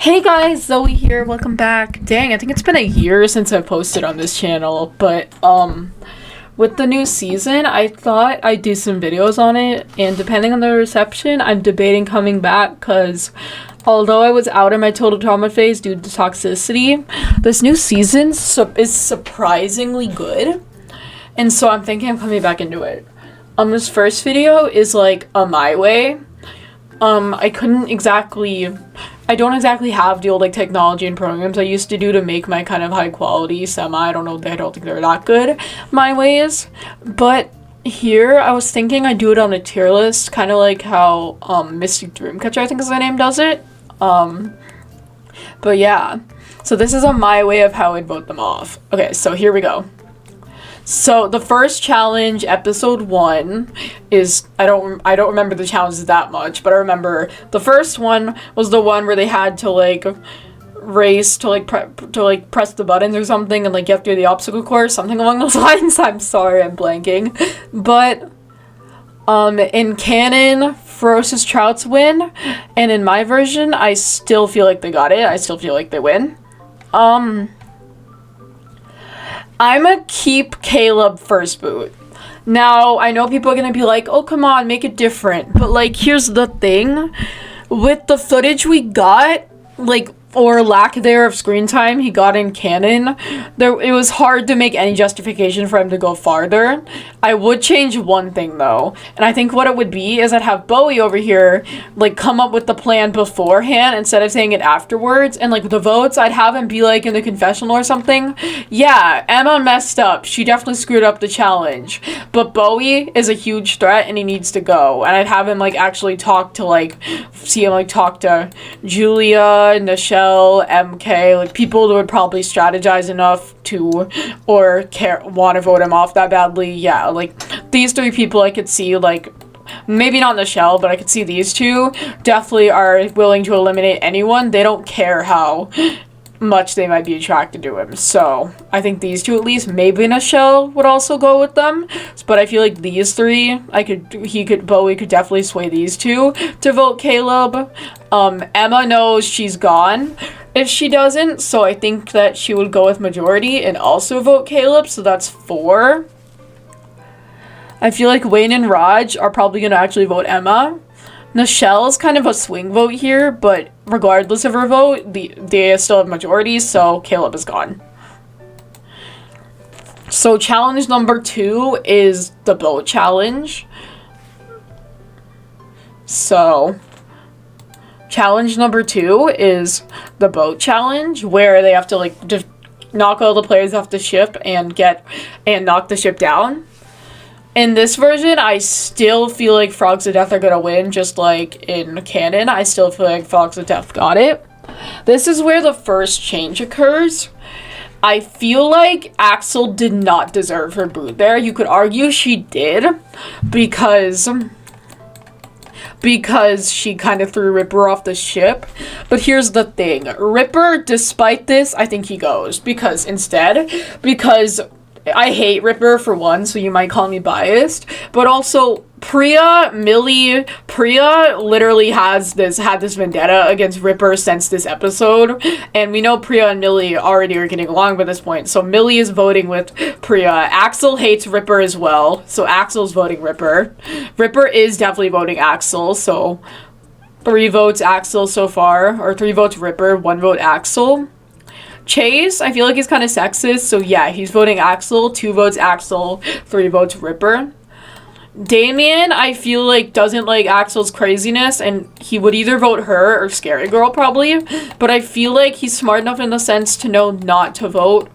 Hey guys, Zoe here, welcome back. Dang, I think it's been a year since I posted on this channel, but with the new season, I thought I'd do some videos on it, and depending on the reception, I'm debating coming back, because although I was out in my total trauma phase due to toxicity, this new season is surprisingly good, and so I'm thinking I'm coming back into it. This first video is like a my way. I don't exactly have the old like technology and programs I used to do to make my kind of high quality I don't think they're that good my ways, but here I was thinking I'd do it on a tier list, kind of like how Mystic Dreamcatcher, I think is the name, does it. But yeah, so this is on my way of how I'd vote them off. Okay, so here we go. So the first challenge, episode 1, is I don't remember the challenges that much, but I remember the first one was the one where they had to like race to press the buttons or something and like get through the obstacle course, something along those lines. I'm sorry, I'm blanking. But in canon, Ferocious Trouts win, and in my version, I still feel like they got it. I still feel like they win. I'ma keep Caleb first boot. Now, I know people are gonna be like, oh, come on, make it different. But, like, here's the thing. With the footage we got, like, or lack there of screen time he got in canon, it was hard to make any justification for him to go farther. I would change one thing, though. And I think what it would be is I'd have Bowie over here, like, come up with the plan beforehand instead of saying it afterwards. And, like, the votes, I'd have him be, like, in the confessional or something. Yeah, Emma messed up. She definitely screwed up the challenge. But Bowie is a huge threat, and he needs to go. And I'd have him, like, actually talk to, like, see him, like, talk to Julia, Nichelle, MK, like people that would probably strategize enough to or want to vote him off that badly. Yeah, like these three people I could see, like maybe not Nichelle, but I could see these two definitely are willing to eliminate anyone. They don't care how much they might be attracted to him. So I think these two at least, maybe Nichelle would also go with them. But I feel like these three, Bowie could definitely sway these two to vote Caleb. Emma knows she's gone if she doesn't, so I think that she would go with majority and also vote Caleb, so that's 4. I feel like Wayne and Raj are probably gonna actually vote Emma. Nichelle is kind of a swing vote here, but regardless of her vote, they still have majority, so Caleb is gone. So challenge number 2 is the boat challenge. So challenge number 2 is the boat challenge, where they have to like just knock all the players off the ship and knock the ship down. In this version, I still feel like Frogs of Death are gonna win, just like in canon. I still feel like Frogs of Death got it. This is where the first change occurs. I feel like Axel did not deserve her boot there. You could argue she did, because she kind of threw Ripper off the ship. But here's the thing. Ripper, despite this, I think he goes. Because I hate Ripper for one, so you might call me biased, but also Millie literally had this vendetta against Ripper since this episode, and we know Priya and Millie already are getting along by this point, so Millie is voting with Priya. Axel hates Ripper as well, so Axel's voting Ripper. Ripper is definitely voting Axel, so 3 votes Axel so far, or 3 votes Ripper, 1 vote Axel. Chase, I feel like he's kind of sexist, so yeah, he's voting Axel, 2 votes Axel, 3 votes Ripper. Damien, I feel like doesn't like Axel's craziness, and he would either vote her or Scary Girl probably, but I feel like he's smart enough in the sense to know not to vote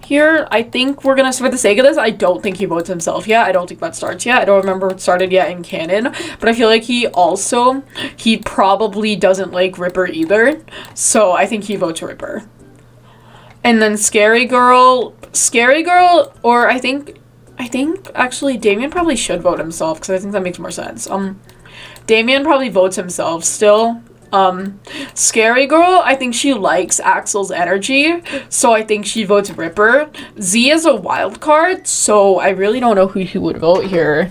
here. I think we're gonna, for the sake of this, I don't think he votes himself yet. I don't think that starts yet. I don't remember it started yet in canon, but I feel like he probably doesn't like Ripper either, so I think he votes Ripper. And then Scary Girl, or I think actually Damien probably should vote himself, because I think that makes more sense. Damien probably votes himself still. Scary Girl, I think she likes Axel's energy, so I think she votes Ripper. Z is a wild card, so I really don't know who he would vote here.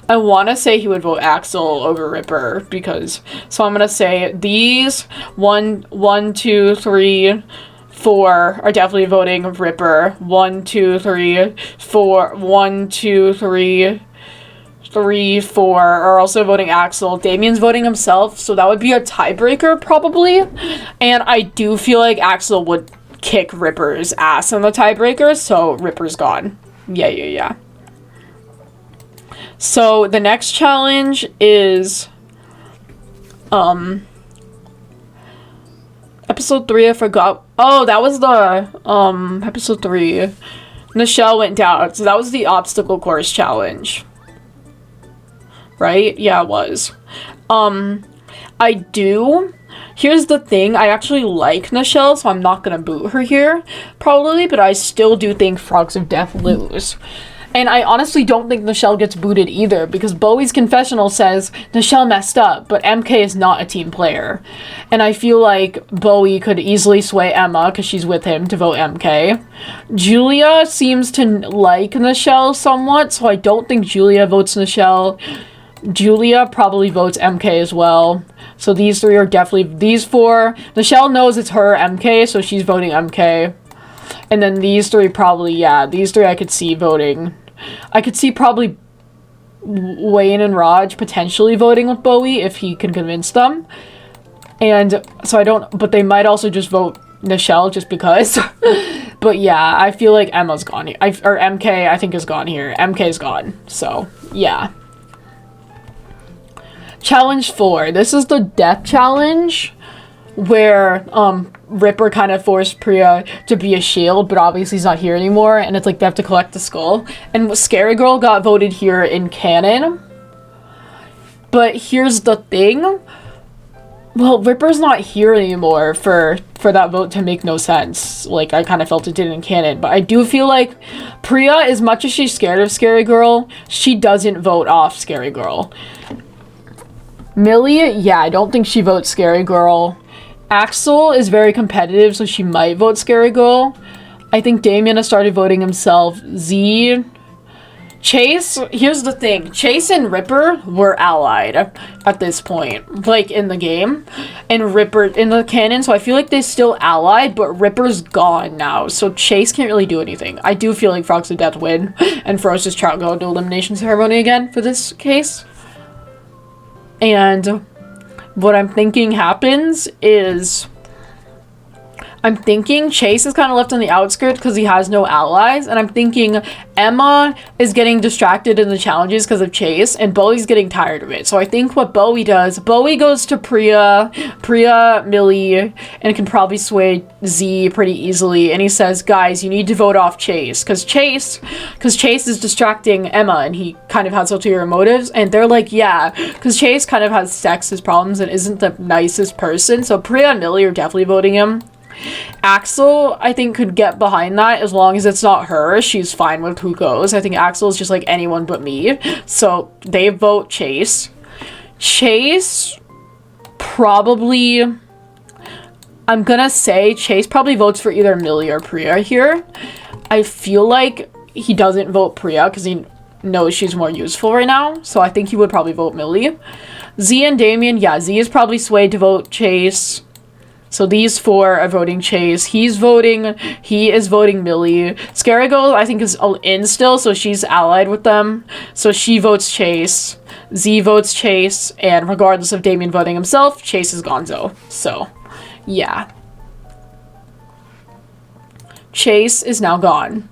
I want to say he would vote Axel over Ripper because, so I'm gonna say these 1, 2, 3, 4 are definitely voting Ripper. 1, 2, 3, 4. 1, 2, 3, 3, 4 are also voting Axel. Damien's voting himself, so that would be a tiebreaker probably. And I do feel like Axel would kick Ripper's ass in the tiebreaker, so Ripper's gone. Yeah. So the next challenge is episode 3, I forgot. Oh, that was the episode 3. Nichelle went down, so that was the obstacle course challenge. Right? Yeah, it was. Here's the thing, I actually like Nichelle, so I'm not gonna boot her here, probably, but I still do think Frogs of Death lose. And I honestly don't think Nichelle gets booted either, because Bowie's confessional says Nichelle messed up, but MK is not a team player. And I feel like Bowie could easily sway Emma, because she's with him, to vote MK. Julia seems to like Nichelle somewhat, so I don't think Julia votes Nichelle. Julia probably votes MK as well. So these 3 are definitely, these 4, Nichelle knows it's her MK, so she's voting MK. And then these 3 probably, yeah, these 3 I could see voting. I could see probably Wayne and Raj potentially voting with Bowie if he can convince them. And so but they might also just vote Nichelle just because. But yeah, I feel like Emma's gone here. Or MK, I think, is gone here. MK's gone, so yeah. Challenge 4. This is the death challenge where Ripper kind of forced Priya to be a shield, but obviously he's not here anymore, and it's like they have to collect the skull. And Scary Girl got voted here in canon. But here's the thing. Well, Ripper's not here anymore for that vote to make no sense. Like, I kind of felt it did in canon. But I do feel like Priya, as much as she's scared of Scary Girl, she doesn't vote off Scary Girl. Millie, yeah, I don't think she votes Scary Girl. Axel is very competitive, so she might vote Scary Girl. I think Damien has started voting himself. Zeed. Chase, here's the thing. Chase and Ripper were allied at this point, like, in the game. And Ripper, in the canon, so I feel like they're still allied, but Ripper's gone now, so Chase can't really do anything. I do feel like Frogs of Death win, and Ferocious Trout go to elimination ceremony again for this case. And what I'm thinking happens is, I'm thinking Chase is kind of left on the outskirts because he has no allies, and I'm thinking Emma is getting distracted in the challenges because of Chase, and Bowie's getting tired of it. So I think what Bowie does, Bowie goes to Priya, Millie, and can probably sway Z pretty easily, and he says, guys, you need to vote off Chase, because Chase is distracting Emma, and he kind of has ulterior motives, and they're like, yeah, because Chase kind of has sexist problems and isn't the nicest person, so Priya and Millie are definitely voting him. Axel, I think, could get behind that as long as it's not her. She's fine with who goes. I think Axel is just like anyone but me. So they vote Chase. Chase probably, I'm gonna say Chase probably votes for either Millie or Priya here. I feel like he doesn't vote Priya because he knows she's more useful right now. So I think he would probably vote Millie. Z and Damien, yeah, Z is probably swayed to vote Chase. So these 4 are voting Chase. He is voting Millie. Scary Girl, I think, is in still, so she's allied with them. So she votes Chase. Z votes Chase. And regardless of Damien voting himself, Chase is gonzo. So, yeah. Chase is now gone.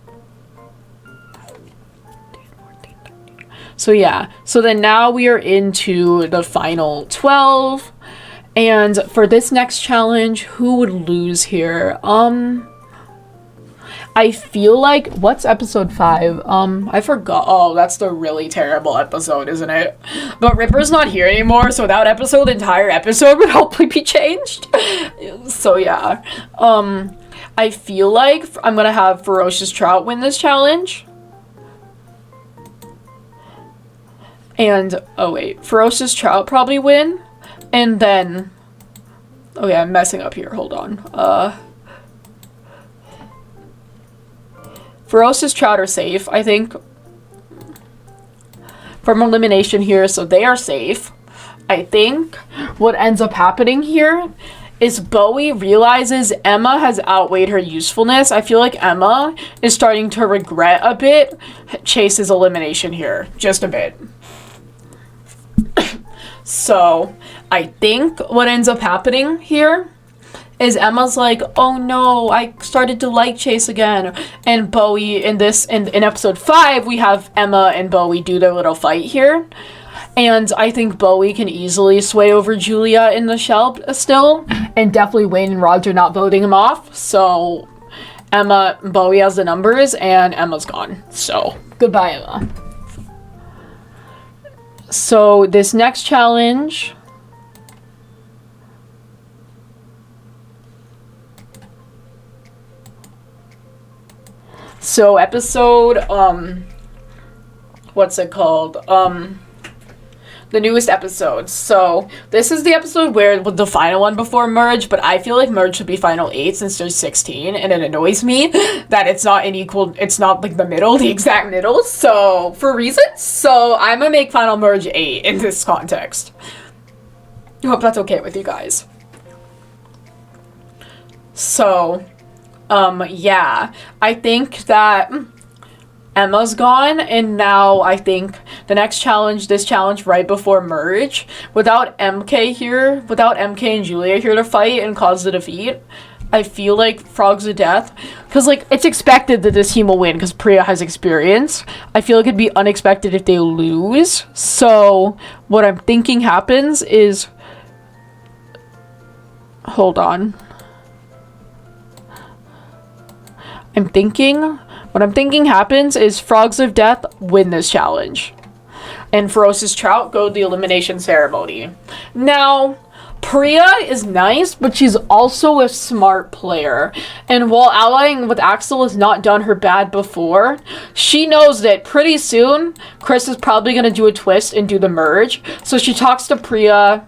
So, yeah. So then now we are into the final 12. And for this next challenge, who would lose here? I feel like, what's episode 5? I forgot. Oh, that's the really terrible episode, isn't it? But Ripper's not here anymore, so that episode, the entire episode would hopefully be changed. So yeah. I feel like I'm gonna have Ferocious Trout win this challenge. And, oh wait, Ferocious Trout probably win. And then, okay, I'm messing up here, hold on. Ferocious Trout are safe, I think. from elimination here, so they are safe. I think what ends up happening here is Bowie realizes Emma has outweighed her usefulness. I feel like Emma is starting to regret a bit Chase's elimination here. Just a bit. So, I think what ends up happening here is Emma's like, oh no, I started to like Chase again. And Bowie, in episode 5, we have Emma and Bowie do their little fight here. And I think Bowie can easily sway over Julia in the shell still. And definitely Wayne and Roger not voting him off. So Bowie has the numbers and Emma's gone. So goodbye, Emma. So this next challenge. So episode, what's it called? The newest episode. So this is the episode where the final one before merge, but I feel like merge should be final 8 since there's 16, and it annoys me that it's not it's not like the middle, the exact middle, so for reasons. So I'm gonna make final merge 8 in this context. I hope that's okay with you guys. So, yeah, I think that Emma's gone, and now I think the next challenge, this challenge right before merge, without MK and Julia here to fight and cause the defeat, I feel like Frogs of Death, because like it's expected that this team will win because Priya has experience. I feel like it'd be unexpected if they lose. So what I'm thinking happens is, hold on. What I'm thinking happens is Frogs of Death win this challenge. And Ferocious Trout go to the elimination ceremony. Now, Priya is nice, but she's also a smart player. And while allying with Axel has not done her bad before, she knows that pretty soon, Chris is probably going to do a twist and do the merge. So she talks to Priya,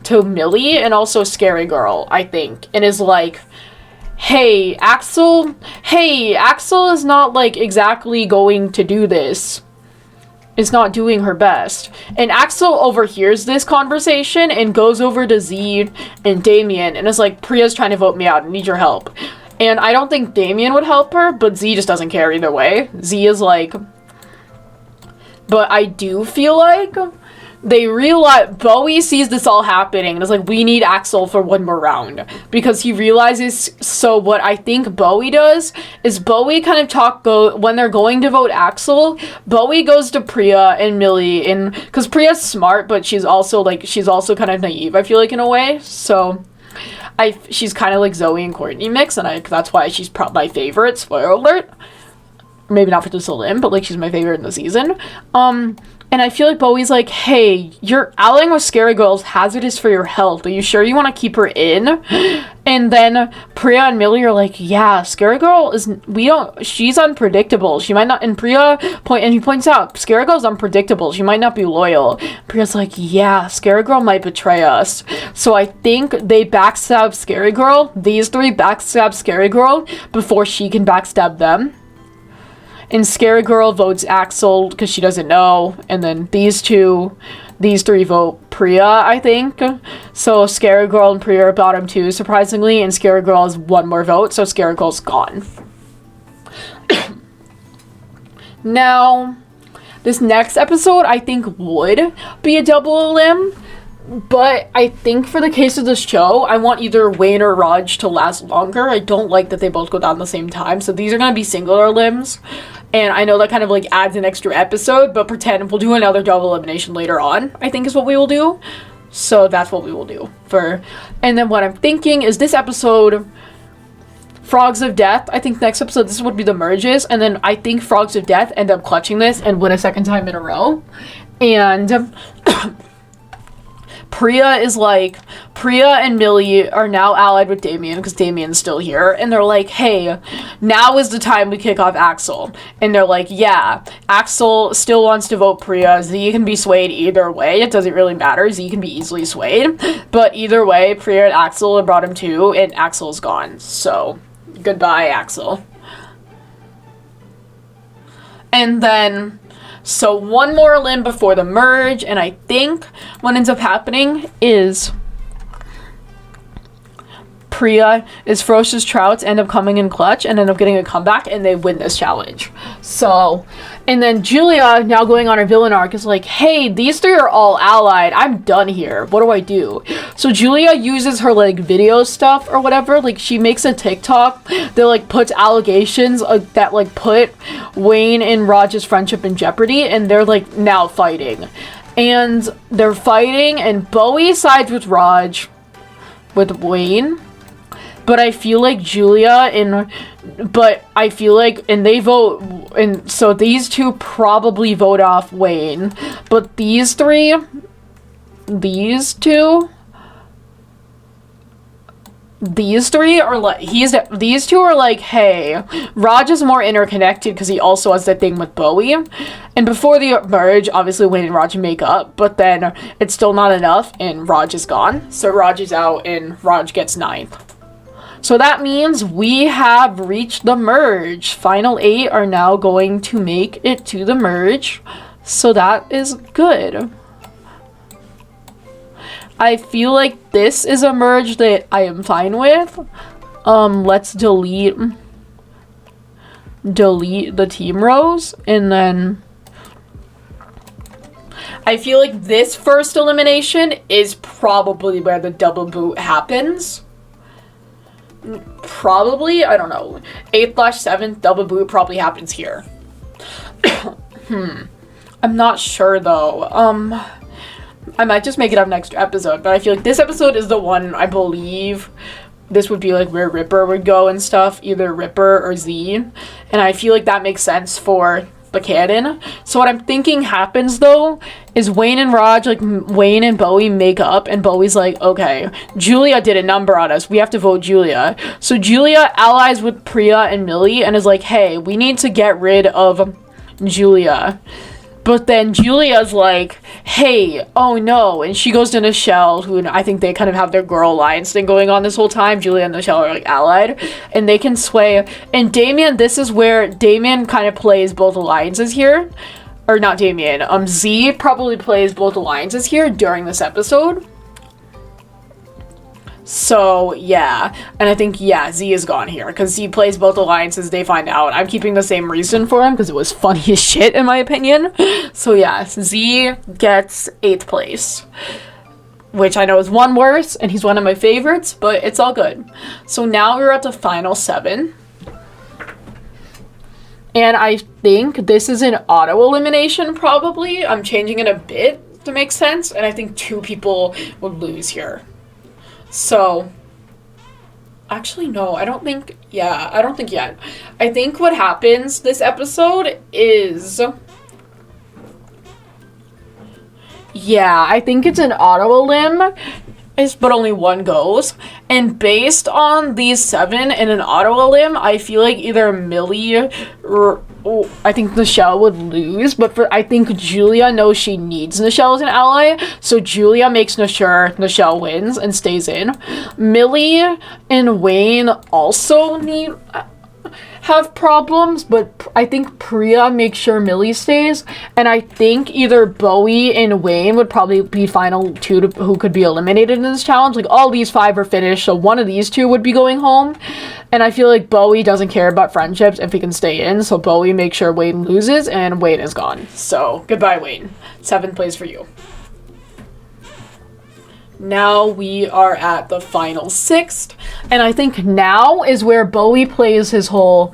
to Millie, and also Scary Girl, I think, and is like, hey, Axel is not, like, exactly going to do this. Is not doing her best. And Axel overhears this conversation and goes over to Zeed and Damien and is like, Priya's trying to vote me out. I need your help. And I don't think Damien would help her, but Z just doesn't care either way. Z is like... But I do feel like... They realize, Bowie sees this all happening and is like, we need Axel for one more round. Because he realizes, so what I think Bowie does is Bowie kind of when they're going to vote Axel, Bowie goes to Priya and Millie, and because Priya's smart, but she's also kind of naive, I feel like, in a way. So she's kind of like Zoe and Courtney mix, and that's why she's my favorite, spoiler alert. Maybe not for this limb, but like she's my favorite in the season. And I feel like Bowie's like, hey, you're allying with Scary Girl is hazardous for your health. Are you sure you want to keep her in? And then Priya and Millie are like, yeah, Scary Girl she's unpredictable. She might not, and he points out, Scary Girl's unpredictable. She might not be loyal. Priya's like, yeah, Scary Girl might betray us. So I think they backstab Scary Girl. These three backstab Scary Girl before she can backstab them. And Scary Girl votes Axel because she doesn't know. And then these three vote Priya, I think. So Scary Girl and Priya are bottom 2, surprisingly. And Scary Girl has one more vote, so Scary Girl's gone. Now, this next episode, I think, would be a double elim. But I think for the case of this show, I want either Wayne or Raj to last longer. I don't like that they both go down at the same time. So these are going to be singular limbs. And I know that kind of like adds an extra episode, but pretend we'll do another double elimination later on, I think is what we will do. So that's what we will do. And then what I'm thinking is this episode, Frogs of Death, I think next episode, this would be the merges. And then I think Frogs of Death end up clutching this and win a second time in a row. And... Priya and Millie are now allied with Damien because Damien's still here, and they're like, hey, now is the time we kick off Axel. And they're like, yeah, Axel still wants to vote Priya. Z can be swayed either way. It doesn't really matter. Z can be easily swayed. But either way, Priya and Axel have brought him too, and Axel's gone. So, goodbye, Axel. And then... So one more elim before the merge, and I think what ends up happening is Priya is Ferocious Trouts end up coming in clutch and end up getting a comeback, and they win this challenge. So, and then Julia, now going on her villain arc, is like, hey, these three are all allied. I'm done here. What do I do? So Julia uses her, like, video stuff or whatever. Like, she makes a TikTok that, like, puts allegations that, like, put Wayne and Raj's friendship in jeopardy, and they're, like, now fighting. And they're fighting, and Bowie sides with Raj, with Wayne. But I feel like and they vote, and so these two probably vote off Wayne. But these two are like, hey, Raj is more interconnected because he also has that thing with Bowie. And before the merge, obviously Wayne and Raj make up, but then it's still not enough, and Raj is gone. So Raj is out, and Raj gets 9th. So that means we have reached the merge. Final 8 are now going to make it to the merge. So that is good. I feel like this is a merge that I am fine with. Let's delete the team rows, and then I feel like this first elimination is probably where the double boot happens. Probably, I don't know. 8/7th double boot probably happens here. I'm not sure though. I might just make it up next episode, but I feel like this episode is the one, I believe this would be like where Ripper would go and stuff, either Ripper or Zeed, and I feel like that makes sense for the canon. So what I'm thinking happens though is Wayne and Raj, like Wayne and Bowie make up, and Bowie's like, okay, Julia did a number on us, we have to vote Julia. So Julia allies with Priya and Millie and is like, hey, we need to get rid of Julia. But then Julia's like, hey, oh no, and she goes to Nichelle, who I think they kind of have their girl alliance thing going on this whole time. Julia and Nichelle are like allied, and they can sway. And Damien, this is where Damien kind of plays both alliances here. Or not Damien, Z probably plays both alliances here during this episode. So, yeah. And I think, yeah, Z is gone here, because Z plays both alliances, they find out. I'm keeping the same reason for him, because it was funny as shit, in my opinion. So, yeah, Z gets 8th place, which I know is one worse, and he's one of my favorites, but it's all good. So now we're at the final 7. And I think this is an auto-elimination, probably. I'm changing it a bit to make sense, and I think 2 people would lose here. So, actually, no, I don't think yet. I think what happens this episode is, yeah, I think it's an auto-elim, but only one goes. And based on these 7 in an auto-elim, I feel like either Millie or I think Nichelle would lose, but I think Julia knows she needs Nichelle as an ally, so Julia makes sure Nichelle wins and stays in. Millie and Wayne also have problems, but I think Priya makes sure Millie stays, and I think either Bowie and Wayne would probably be final 2 who could be eliminated in this challenge. Like, all these 5 are finished, so one of these 2 would be going home, and I feel like Bowie doesn't care about friendships if he can stay in, so Bowie makes sure Wayne loses, and Wayne is gone. So, goodbye, Wayne. 7th place for you. Now we are at the final 6th, and I think now is where Bowie plants the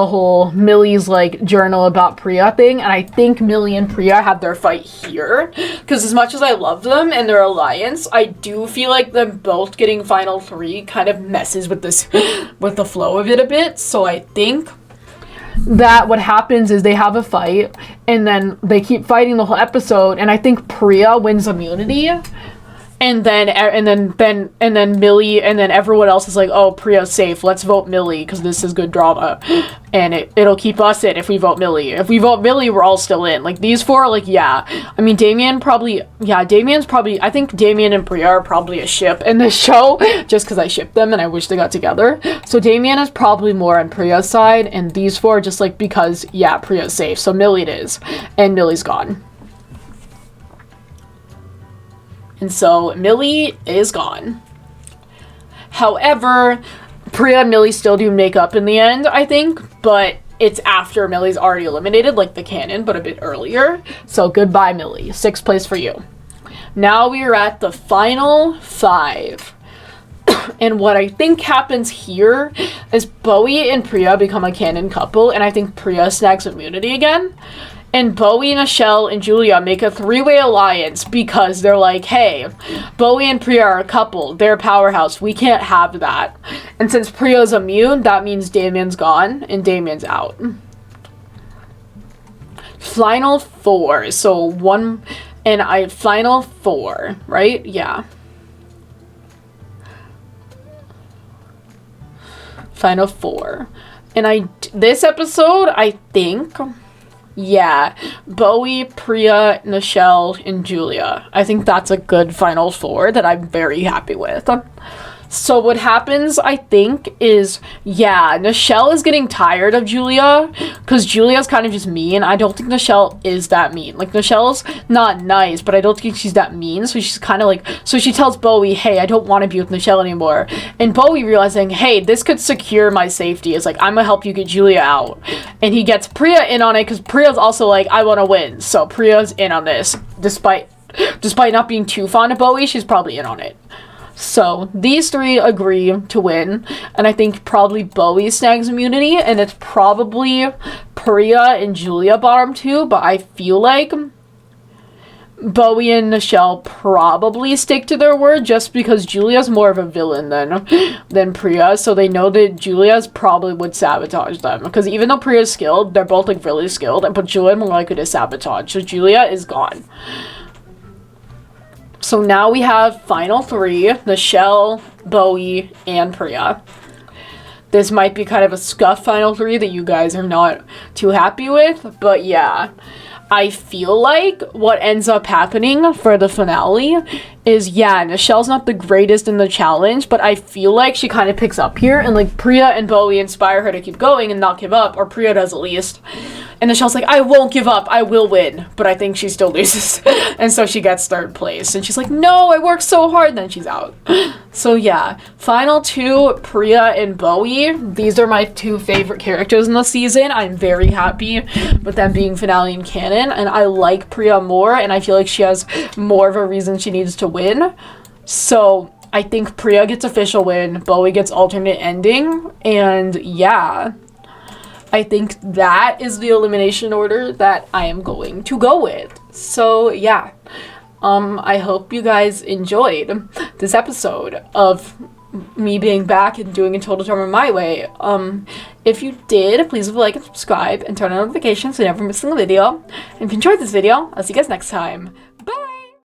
whole Millie's, like, journal about Priya thing, and I think Millie and Priya have their fight here, because as much as I love them and their alliance, I do feel like them both getting final 3 kind of messes with the flow of it a bit, so I think that what happens is they have a fight, and then they keep fighting the whole episode, and I think Priya wins immunity, and then Millie and then everyone else is like, oh, Priya's safe, let's vote Millie because this is good drama, and it'll keep us in if we vote Millie. If we vote Millie, we're all still in. Like, these four, like, yeah. I mean, I think Damien and Priya are probably a ship in this show, just because I ship them and I wish they got together. So Damien is probably more on Priya's side, and these four just, like, because, yeah, Priya's safe. So Millie it is, and Millie's gone. And so Millie is gone. However, Priya and Millie still do make up in the end, I think, but it's after Millie's already eliminated, like the canon, but a bit earlier. So goodbye, Millie. 6th place for you. Now we are at the final 5. And what I think happens here is Bowie and Priya become a canon couple, and I think Priya snags immunity again. And Bowie, Nichelle, and Julia make a 3-way alliance because they're like, hey, Bowie and Priya are a couple. They're a powerhouse. We can't have that. And since Priya's immune, that means Damien's gone and Damien's out. Final 4. So final 4, right? Yeah. Final 4. And this episode, I think... yeah, Bowie, Priya, Nichelle, and Julia. I think that's a good final 4 that I'm very happy with. So what happens, I think, is, yeah, Nichelle is getting tired of Julia, because Julia's kind of just mean. I don't think Nichelle is that mean. Like, Nichelle's not nice, but I don't think she's that mean, so she's kind of like, so she tells Bowie, hey, I don't want to be with Nichelle anymore, and Bowie, realizing, hey, this could secure my safety, is like, I'm gonna help you get Julia out, and he gets Priya in on it, because Priya's also like, I want to win, so Priya's in on this, despite not being too fond of Bowie, she's probably in on it. So, these 3 agree to win, and I think probably Bowie snags immunity, and it's probably Priya and Julia bottom 2, but I feel like Bowie and Nichelle probably stick to their word, just because Julia's more of a villain than Priya, so they know that Julia's probably would sabotage them, because even though Priya's skilled, they're both, like, really skilled, but Julia more likely to sabotage, so Julia is gone. So now we have final 3, Nichelle, Bowie, and Priya. This might be kind of a scuff final 3 that you guys are not too happy with, but yeah. I feel like what ends up happening for the finale is, yeah, Nichelle's not the greatest in the challenge, but I feel like she kind of picks up here, and, like, Priya and Bowie inspire her to keep going and not give up, or Priya does at least. And Nichelle's like, I won't give up, I will win, but I think she still loses. And so she gets 3rd place, and she's like, no, I worked so hard, and then she's out. So yeah, final 2, Priya and Bowie. These are my 2 favorite characters in the season. I'm very happy with them being finale and canon, and I like Priya more, and I feel like she has more of a reason she needs to win. So I think Priya gets official win, Bowie gets alternate ending, and yeah, I think that is the elimination order that I am going to go with. So yeah, I hope you guys enjoyed this episode of me being back and doing a total drama my way. If you did, please leave a like and subscribe and turn on notifications so you never miss a single video. And if you enjoyed this video, I'll see you guys next time.